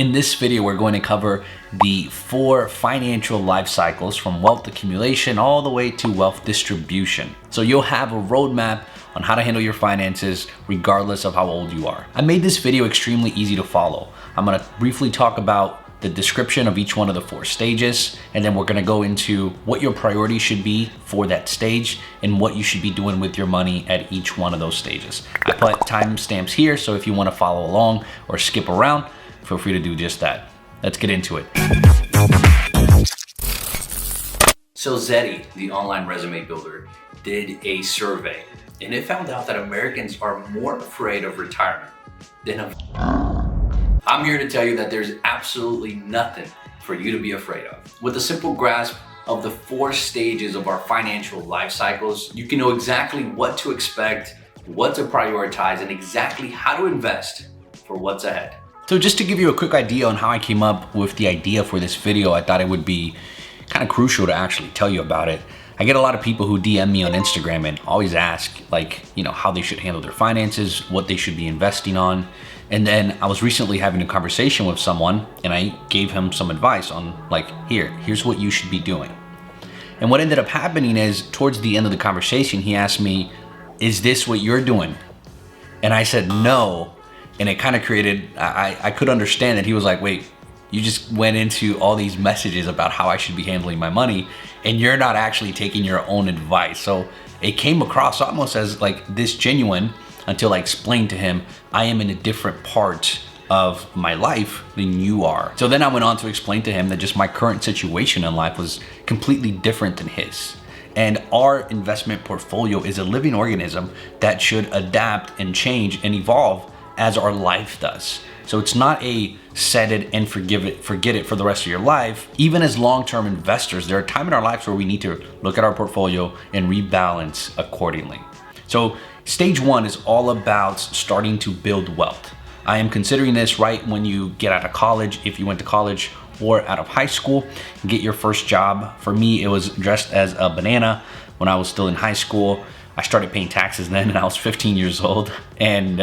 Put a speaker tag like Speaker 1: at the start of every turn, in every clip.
Speaker 1: In this video, we're going to cover the 4 financial life cycles from wealth accumulation all the way to wealth distribution. So you'll have a roadmap on how to handle your finances regardless of how old you are. I made this video extremely easy to follow. I'm gonna briefly talk about the description of each one of the 4 stages, and then we're gonna go into what your priority should be for that stage and what you should be doing with your money at each one of those stages. I put timestamps here, so if you wanna follow along or skip around, feel free to do just that. Let's get into it. So Zeti, the online resume builder, did a survey, and it found out that Americans are more afraid of retirement than of... I'm here to tell you that there's absolutely nothing for you to be afraid of. With a simple grasp of the 4 stages of our financial life cycles, you can know exactly what to expect, what to prioritize, and exactly how to invest for what's ahead. So just to give you a quick idea on how I came up with the idea for this video, I thought it would be kind of crucial to actually tell you about it. I get a lot of people who DM me on Instagram and always ask, like, how they should handle their finances, what they should be investing on. And then I was recently having a conversation with someone and I gave him some advice on, like, here's what you should be doing. And what ended up happening is towards the end of the conversation, he asked me, is this what you're doing? And I said, no. And it kind of created, I could understand that he was like, wait, you just went into all these messages about how I should be handling my money and you're not actually taking your own advice. So it came across almost as like disgenuine until I explained to him, I am in a different part of my life than you are. So then I went on to explain to him that just my current situation in life was completely different than his. And our investment portfolio is a living organism that should adapt and change and evolve as our life does. So it's not a set it and forget it for the rest of your life. Even as long-term investors, there are times in our lives where we need to look at our portfolio and rebalance accordingly. So stage 1 is all about starting to build wealth. I am considering this right when you get out of college, if you went to college, or out of high school, get your first job. For me, it was dressed as a banana when I was still in high school. I started paying taxes then and I was 15 years old. And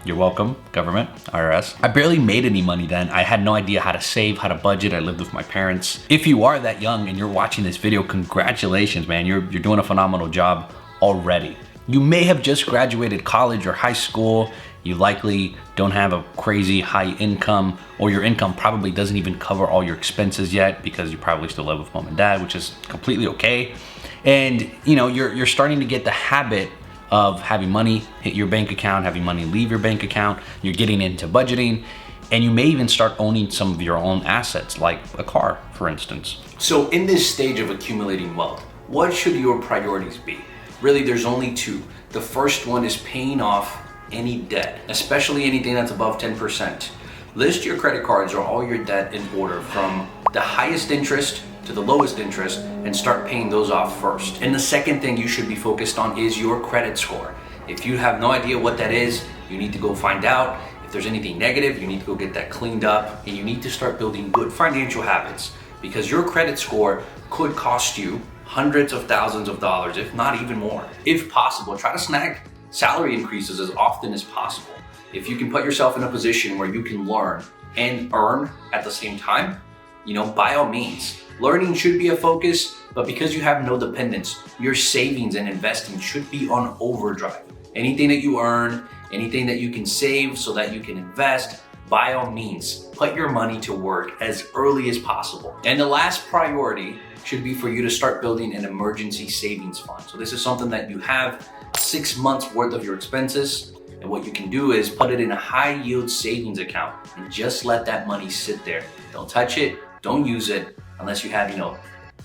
Speaker 1: you're welcome, government, IRS. I barely made any money then. I had no idea how to save, how to budget. I lived with my parents. If you are that young and you're watching this video, congratulations, man. You're doing a phenomenal job already. You may have just graduated college or high school. You likely don't have a crazy high income, or your income probably doesn't even cover all your expenses yet because you probably still live with mom and dad, which is completely okay. And you're starting to get the habit of having money hit your bank account, having money leave your bank account. You're getting into budgeting, and you may even start owning some of your own assets, like a car, for instance. So in this stage of accumulating wealth, what should your priorities be? Really, there's only 2. The first one is paying off any debt, especially anything that's above 10%. List your credit cards or all your debt in order from the highest interest to the lowest interest and start paying those off first. And the second thing you should be focused on is your credit score. If you have no idea what that is, you need to go find out. If there's anything negative, you need to go get that cleaned up, and you need to start building good financial habits, because your credit score could cost you hundreds of thousands of dollars, if not even more. If possible, try to snag salary increases as often as possible. If you can put yourself in a position where you can learn and earn at the same time, by all means. Learning should be a focus, but because you have no dependents, your savings and investing should be on overdrive. Anything that you earn, anything that you can save so that you can invest, by all means, put your money to work as early as possible. And the last priority should be for you to start building an emergency savings fund. So this is something that you have 6 months worth of your expenses. And what you can do is put it in a high yield savings account and just let that money sit there. Don't touch it, don't use it unless you have,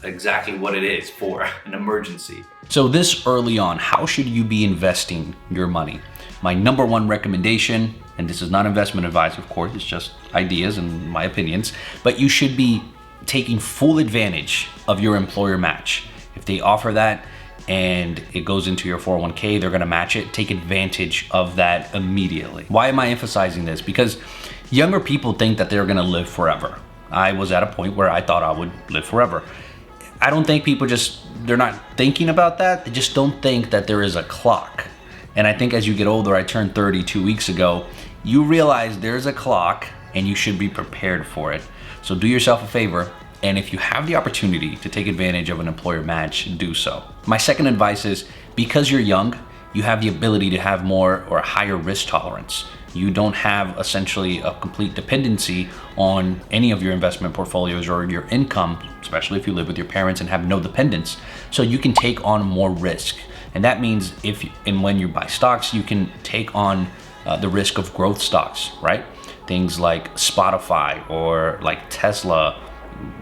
Speaker 1: exactly what it is for an emergency. So this early on, how should you be investing your money? My number 1 recommendation, and this is not investment advice, of course, it's just ideas and my opinions, but you should be taking full advantage of your employer match. If they offer that and it goes into your 401k, they're gonna match it. Take advantage of that immediately. Why am I emphasizing this? Because younger people think that they're gonna live forever. I was at a point where I thought I would live forever. I don't think people they're not thinking about that. They just don't think that there is a clock. And I think as you get older, I turned 30 2 weeks ago, you realize there's a clock
Speaker 2: and you should be prepared for it. So do yourself a favor, and if you have the opportunity to take advantage of an employer match, do so. My second advice is, because you're young, you have the ability to have more or a higher risk tolerance. You don't have essentially a complete dependency on any of your investment portfolios or your income, especially if you live with your parents and have no dependents. So you can take on more risk. And that means when you buy stocks, you can take on the risk of growth stocks, right? Things like Spotify or like Tesla,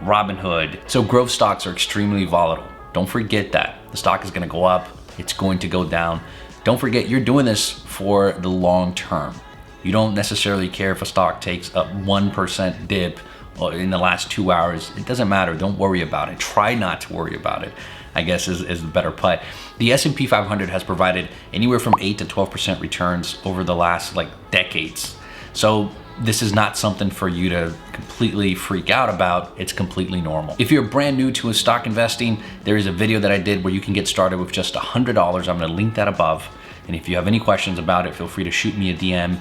Speaker 2: Robinhood. So growth stocks are extremely volatile. Don't forget that. The stock is going to go up, it's going to go down. Don't forget, you're doing this for the long term. You don't necessarily care if a stock takes a 1% dip in the last 2 hours. It doesn't matter. Don't worry about it. Try not to worry about it, I guess is the better play. The S&P 500 has provided anywhere from 8 to 12% returns over the last decades. So this is not something for you to completely freak out about. It's completely normal. If you're brand new to stock investing, there is a video that I did where you can get started with just $100. I'm gonna link that above. And if you have any questions about it, feel free to shoot me a DM,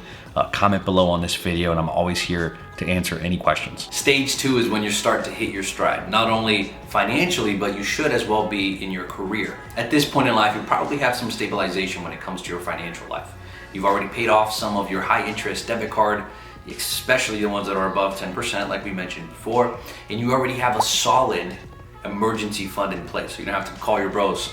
Speaker 2: comment below on this video, and I'm always here to answer any questions.
Speaker 1: Stage 2 is when you start to hit your stride, not only financially, but you should as well be in your career. At this point in life, you probably have some stabilization when it comes to your financial life. You've already paid off some of your high interest debit card, especially the ones that are above 10%, like we mentioned before, and you already have a solid emergency fund in place. So you don't have to call your bros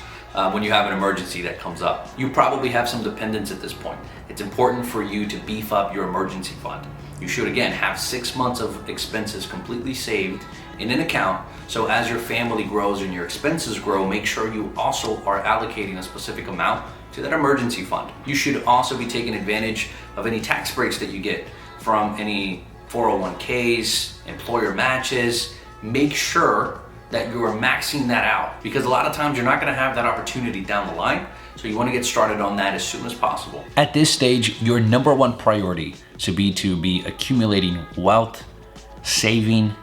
Speaker 1: when you have an emergency that comes up. You probably have some dependents at this point. It's important for you to beef up your emergency fund. You should, again, have 6 months of expenses completely saved in an account. So as your family grows and your expenses grow, make sure you also are allocating a specific amount to that emergency fund. You should also be taking advantage of any tax breaks that you get from any 401ks, employer matches. Make sure that you are maxing that out, because a lot of times you're not going to have that opportunity down the line. So you want to get started on that as soon as possible.
Speaker 2: At this stage, your number one priority should be to be accumulating wealth, saving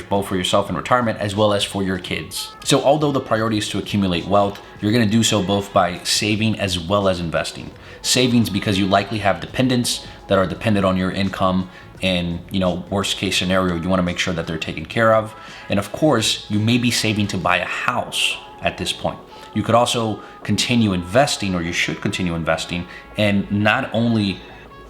Speaker 2: both for yourself in retirement as well as for your kids. So although the priority is to accumulate wealth, you're going to do so both by saving as well as investing. Savings because you likely have dependents that are dependent on your income, and worst case scenario, you want to make sure that they're taken care of. And of course, you may be saving to buy a house at this point. You could also continue investing, or you should continue investing, and not only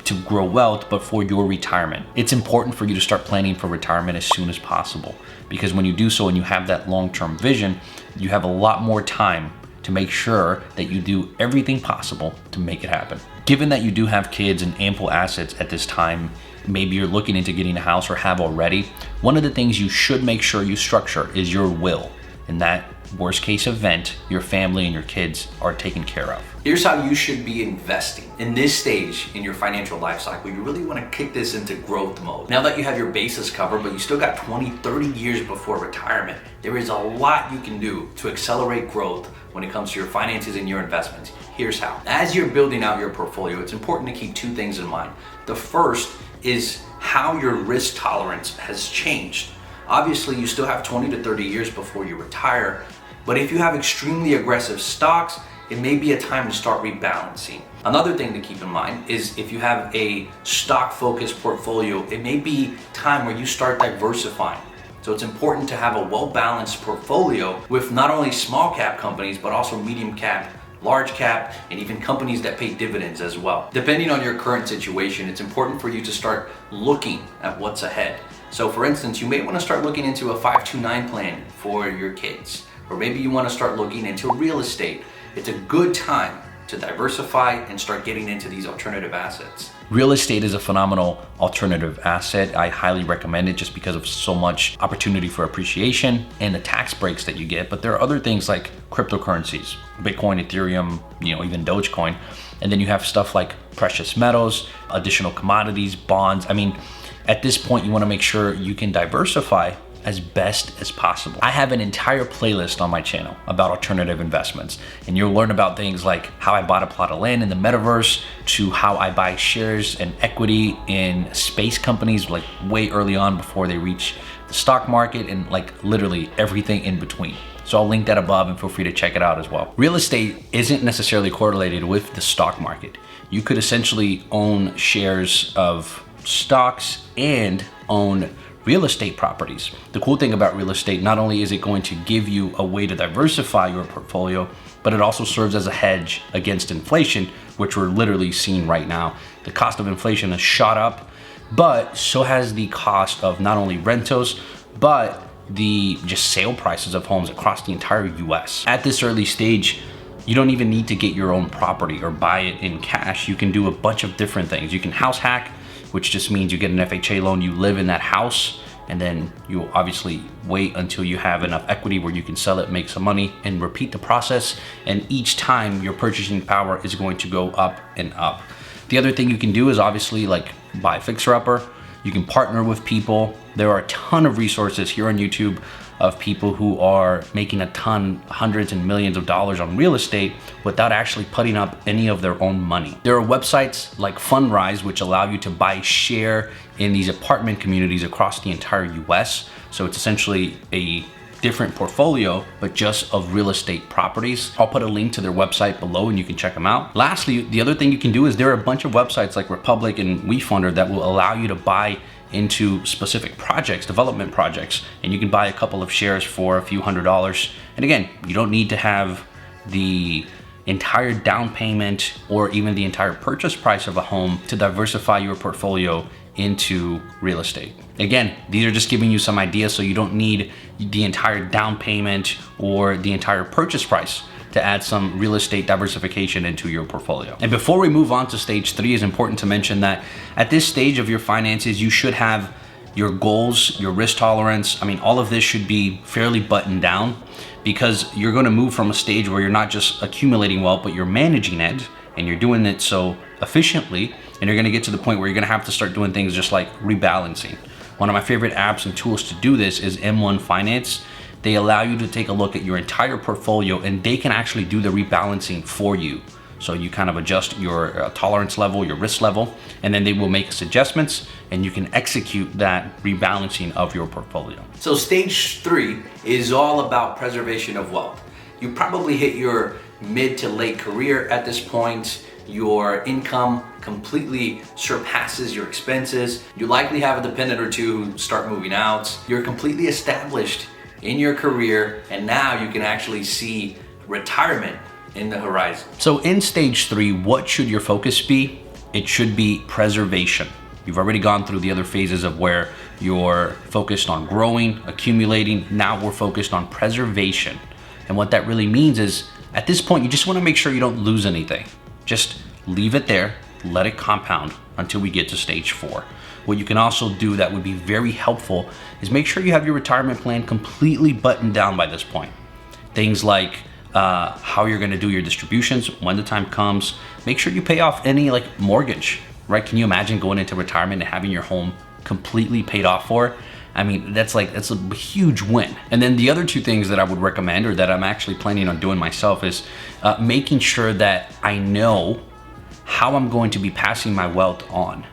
Speaker 2: to grow wealth, but for your retirement. It's important for you to start planning for retirement as soon as possible, because when you do so and you have that long-term vision, you have a lot more time to make sure that you do everything possible to make it happen. Given that you do have kids and ample assets at this time, maybe you're looking into getting a house or have already, one of the things you should make sure you structure is your will. In that worst case event, your family and your kids are taken care of.
Speaker 1: Here's how you should be investing. In this stage in your financial life cycle, you really want to kick this into growth mode. Now that you have your bases covered, but you still got 20, 30 years before retirement, there is a lot you can do to accelerate growth when it comes to your finances and your investments. Here's how. As you're building out your portfolio, it's important to keep two things in mind. The first is how your risk tolerance has changed. Obviously, you still have 20 to 30 years before you retire, but if you have extremely aggressive stocks, it may be a time to start rebalancing. Another thing to keep in mind is if you have a stock-focused portfolio, it may be time where you start diversifying. So it's important to have a well-balanced portfolio with not only small cap companies, but also medium cap, large cap, and even companies that pay dividends as well. Depending on your current situation, it's important for you to start looking at what's ahead. So for instance, you may want to start looking into a 529 plan for your kids, or maybe you want to start looking into real estate. It's a good time to diversify and start getting into these alternative assets.
Speaker 2: Real estate is a phenomenal alternative asset. I highly recommend it just because of so much opportunity for appreciation and the tax breaks that you get. But there are other things like cryptocurrencies, Bitcoin, Ethereum, even Dogecoin. And then you have stuff like precious metals, additional commodities, bonds. I mean, at this point, you want to make sure you can diversify as best as possible. I have an entire playlist on my channel about alternative investments, and you'll learn about things like how I bought a plot of land in the metaverse, to how I buy shares and equity in space companies like way early on before they reach the stock market, and like literally everything in between. So I'll link that above and feel free to check it out as well. Real estate isn't necessarily correlated with the stock market. You could essentially own shares of stocks and own real estate properties. The cool thing about real estate, not only is it going to give you a way to diversify your portfolio, but it also serves as a hedge against inflation, which we're literally seeing right now. The cost of inflation has shot up, but so has the cost of not only rentals, but the just sale prices of homes across the entire US. At this early stage, you don't even need to get your own property or buy it in cash. You can do a bunch of different things. You can house hack, which just means you get an FHA loan, you live in that house, and then you obviously wait until you have enough equity where you can sell it, make some money, and repeat the process. And each time your purchasing power is going to go up and up. The other thing you can do is obviously like buy a fixer-upper. You can partner with people. There are a ton of resources here on YouTube of people who are making a ton, hundreds and millions of dollars on real estate without actually putting up any of their own money. There are websites like Fundrise, which allow you to buy share in these apartment communities across the entire US. So it's essentially a different portfolio, but just of real estate properties. I'll put a link to their website below and you can check them out. Lastly, the other thing you can do is there are a bunch of websites like Republic and WeFunder that will allow you to buy into specific projects, development projects, and you can buy a couple of shares for a few $100s. And again, you don't need to have the entire down payment or even the entire purchase price of a home to diversify your portfolio into real estate. Again, these are just giving you some ideas, so you don't need the entire down payment or the entire purchase price to add some real estate diversification into your portfolio. And before we move on to stage 3, it's important to mention that at this stage of your finances, you should have your goals, your risk tolerance. I mean, all of this should be fairly buttoned down, because you're gonna move from a stage where you're not just accumulating wealth, but you're managing it, and you're doing it so efficiently, and you're gonna get to the point where you're gonna have to start doing things just like rebalancing. One of my favorite apps and tools to do this is M1 Finance. They allow you to take a look at your entire portfolio, and they can actually do the rebalancing for you. So you kind of adjust your tolerance level, your risk level, and then they will make adjustments and you can execute that rebalancing of your portfolio.
Speaker 1: So stage 3 is all about preservation of wealth. You probably hit your mid to late career at this point. Your income completely surpasses your expenses. You likely have a dependent or two who start moving out. You're completely established in your career, and now you can actually see retirement in the horizon.
Speaker 2: So in stage 3, what should your focus be? It should be preservation. You've already gone through the other phases of where you're focused on growing, accumulating. Now we're focused on preservation. And what that really means is, at this point, you just want to make sure you don't lose anything. Just leave it there, let it compound until we get to stage 4. What you can also do that would be very helpful is make sure you have your retirement plan completely buttoned down by this point. Things like how you're gonna do your distributions when the time comes. Make sure you pay off any like mortgage, right? Can you imagine going into retirement and having your home completely paid off for? I mean, that's a huge win. And then the other 2 things that I would recommend, or that I'm actually planning on doing myself, is making sure that I know how I'm going to be passing my wealth on.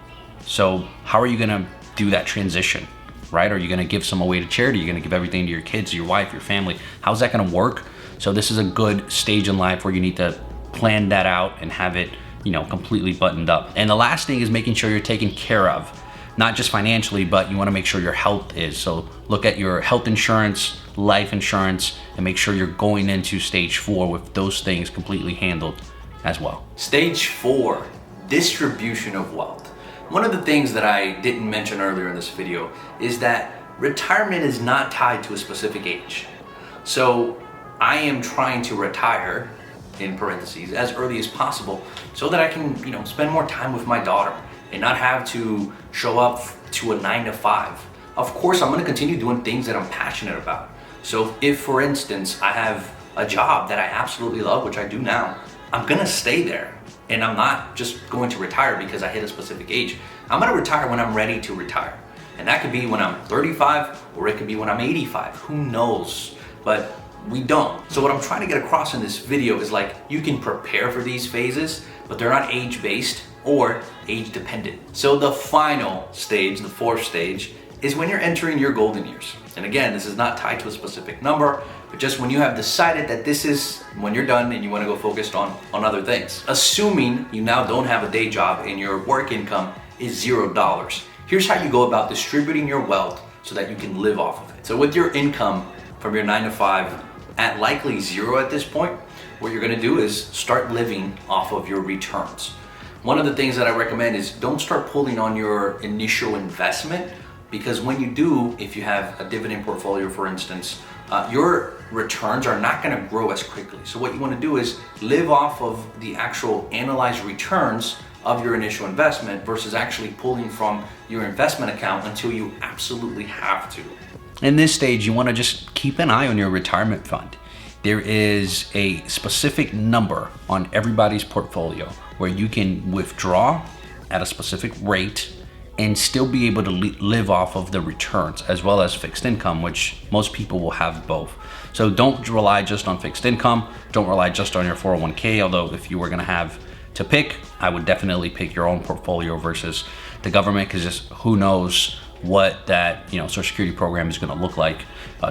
Speaker 2: So how are you gonna do that transition, right? Are you gonna give some away to charity? Are you gonna give everything to your kids, your wife, your family? How's that gonna work? So this is a good stage in life where you need to plan that out and have it, completely buttoned up. And the last thing is making sure you're taken care of, not just financially, but you wanna make sure your health is. So look at your health insurance, life insurance, and make sure you're going into stage 4 with those things completely handled as well.
Speaker 1: Stage 4, distribution of wealth. One of the things that I didn't mention earlier in this video is that retirement is not tied to a specific age. So I am trying to retire, in parentheses, as early as possible so that I can, spend more time with my daughter and not have to show up to a 9 to 5. Of course, I'm gonna continue doing things that I'm passionate about. So if, for instance, I have a job that I absolutely love, which I do now, I'm gonna stay there. And I'm not just going to retire because I hit a specific age. I'm gonna retire when I'm ready to retire. And that could be when I'm 35, or it could be when I'm 85, who knows? But we don't. So what I'm trying to get across in this video is you can prepare for these phases, but they're not age-based or age-dependent. So the final stage, the 4th stage, is when you're entering your golden years. And again, this is not tied to a specific number, but just when you have decided that this is when you're done and you want to go focused on other things. Assuming you now don't have a day job and your work income is $0. Here's how you go about distributing your wealth so that you can live off of it. So with your income from your 9 to 5 at likely zero at this point, what you're gonna do is start living off of your returns. One of the things that I recommend is don't start pulling on your initial investment, because when you do, if you have a dividend portfolio, for instance, your returns are not gonna grow as quickly. So what you wanna do is live off of the actual analyzed returns of your initial investment versus actually pulling from your investment account until you absolutely have to.
Speaker 2: In this stage, you wanna just keep an eye on your retirement fund. There is a specific number on everybody's portfolio where you can withdraw at a specific rate and still be able to live off of the returns, as well as fixed income, which most people will have both. So don't rely just on fixed income. Don't rely just on your 401k, although if you were gonna have to pick, I would definitely pick your own portfolio versus the government, because just who knows what that Social Security program is going to look like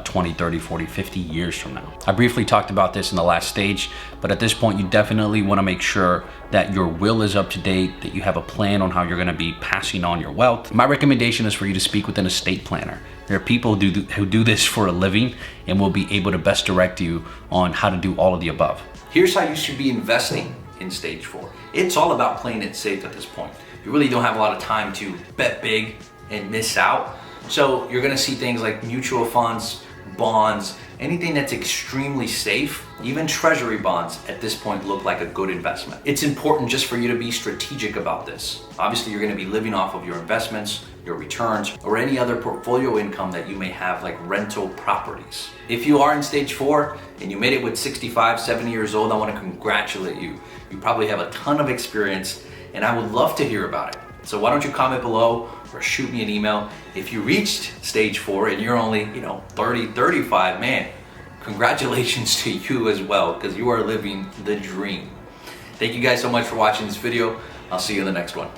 Speaker 2: 20, 30, 40, 50 years from now. I briefly talked about this in the last stage, but at this point you definitely want to make sure that your will is up to date, that you have a plan on how you're going to be passing on your wealth. My recommendation is for you to speak with an estate planner. There are people who do this for a living and will be able to best direct you on how to do all of the above.
Speaker 1: Here's how you should be investing in stage 4. It's all about playing it safe at this point. You really don't have a lot of time to bet big and miss out. So you're gonna see things like mutual funds, bonds, anything that's extremely safe. Even treasury bonds at this point look like a good investment. It's important just for you to be strategic about this. Obviously, you're gonna be living off of your investments, your returns, or any other portfolio income that you may have, like rental properties. If you are in stage 4 and you made it with 65, 70 years old, I wanna congratulate you. You probably have a ton of experience and I would love to hear about it. So why don't you comment below or shoot me an email. If you reached stage 4 and you're only 30, 35, man, congratulations to you as well, because you are living the dream. Thank you guys so much for watching this video. I'll see you in the next one.